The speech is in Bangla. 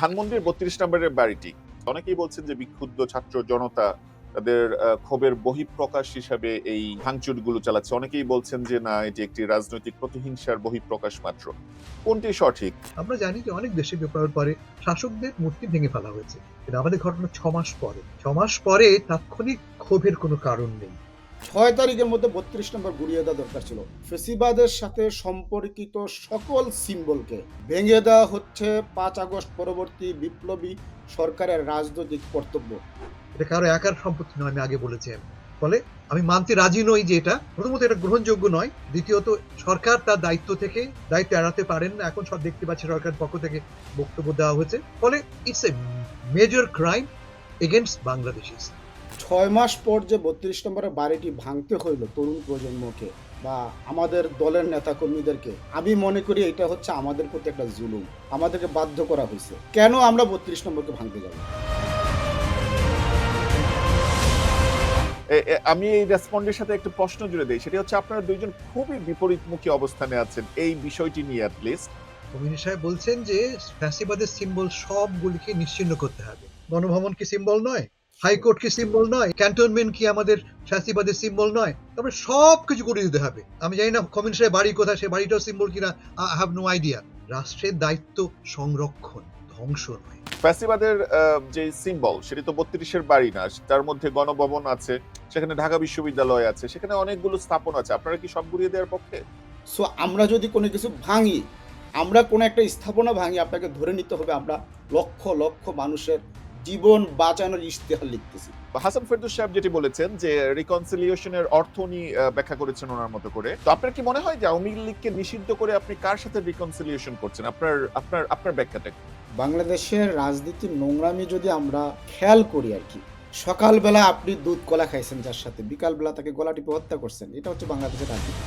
ধানমন্ডির ৩২ নম্বরের বাড়িটি অনেকেই বলছেন যে বিক্ষুব্ধ ছাত্র জনতা তাদের ক্ষোভের বহিঃপ্রকাশ হিসাবে এই ভাঙচুরগুলো চালাচ্ছে। অনেকেই বলছেন যে না, এটি একটি রাজনৈতিক প্রতিহিংসার বহিঃপ্রকাশ মাত্র। কোনটি সঠিক? আমরা জানি যে অনেক দেশে ব্যাপার পরে শাসকদের মূর্তি ভেঙে ফেলা হয়েছে, কিন্তু আমাদের ঘটনা 6 মাস পরে। 6 মাস পরে তাৎক্ষণিক ক্ষোভের কোনো কারণ নেই। ৬ তারিখের মধ্যে ৩২ নম্বর গুড়িয়ে দেওয়া দরকার ছিল। ফেসিবাদের সাথে সম্পর্কিত সকল সিম্বলকে ভেঙে দেওয়া হচ্ছে ৫ আগস্ট পরবর্তী বিপ্লবী সরকারের রাজনৈতিক কর্তব্য। এটা কারো একার সম্পত্তি নয়, আমি আগে বলেছি। ফলে আমি মানতে রাজি নই যে এটা প্রথমত এটা গ্রহণযোগ্য নয়। দ্বিতীয়ত সরকার তার দায়িত্ব এড়াতে পারেন না। এখন সব দেখতে পাচ্ছি সরকারের পক্ষ থেকে বক্তব্য দেওয়া হয়েছে। ফলে it's a major crime against বাংলাদেশিস। ৬ মাস পর যে ৩২ নম্বরের বাড়িটি ভাঙতে হইল তরুণ প্রজন্মকে বা আমাদের দলের নেতাকর্মীদেরকে, আমি মনে করি এটা হচ্ছে আমাদের প্রতি একটা জুলুম। আমাদেরকে বাধ্য করা হয়েছে। কেন আমরা ৩২ নম্বরকে ভাঙতে যাব? আমি এই রেসপন্ডের সাথে একটা প্রশ্ন জুড়ে দেই, সেটা হচ্ছে আপনারা দুইজন খুবই বিপরীতমুখী অবস্থানে আছেন এই বিষয়টি নিয়ে। অ্যাটলিস্ট কমিউনিস্ট সাহেব বলছেন যে ফ্যাসিবাদের সিম্বল সবগুলিকে নিশ্চিহ্ন করতে হবে। গণভবন কি সিম্বল নয়? হাইকোর্ট কি সিম্বল নয়? ক্যান্টনমেন্ট কি আমাদের ফ্যাসিবাদের সিম্বল নয়? তারপরে সবকিছু করে দিতে হবে। আমি জানি না কমিউনিস্ট সাহেব বাড়ি কোথায়, সে বাড়িটাও সিম্বল কিনা, আই হ্যাভ নো আইডিয়া। রাষ্ট্রের দায়িত্ব সংরক্ষণ, ধ্বংস নয়। ফ্যাসিবাদের যে সিম্বল সেটি তো ৩২-এর বাড়ি না, তার মধ্যে গণভবন আছে, সেখানে ঢাকা বিশ্ববিদ্যালয় আছে, সেখানে অনেকগুলো স্থাপনা আছে। আপনারা কি সব গুড়িয়ে দেওয়ার পক্ষে? সো আমরা যদি কোনো কিছু ভাঙি, আমরা কোনো একটা স্থাপনা ভাঙি, আপনাকে ধরে নিতে হবে আমরা লক্ষ লক্ষ মানুষের জীবন বাঁচানোর ইশতেহার লিখতেছি। হাসান ফেরদৌস সাহেব যেটি বলেছেন যে রিকনসিলিয়েশনের অর্থ উনি ব্যাখ্যা করেছেন ওনার মতো করে। তো আপনার কি মনে হয় যে আওয়ামী লীগকে নিষিদ্ধ করে আপনি কার সাথে রিকনসিলিয়েশন করছেন? আপনার ব্যাখ্যাটা কি? বাংলাদেশের রাজনীতির নোংরামি যদি আমরা খেয়াল করি আর কি, সকালবেলা আপনি দুধ কলা খাইছেন যার সাথে, বিকালবেলা তাকে গলা টিপে হত্যা করছেন, এটা হচ্ছে বাংলাদেশের রাজনীতি।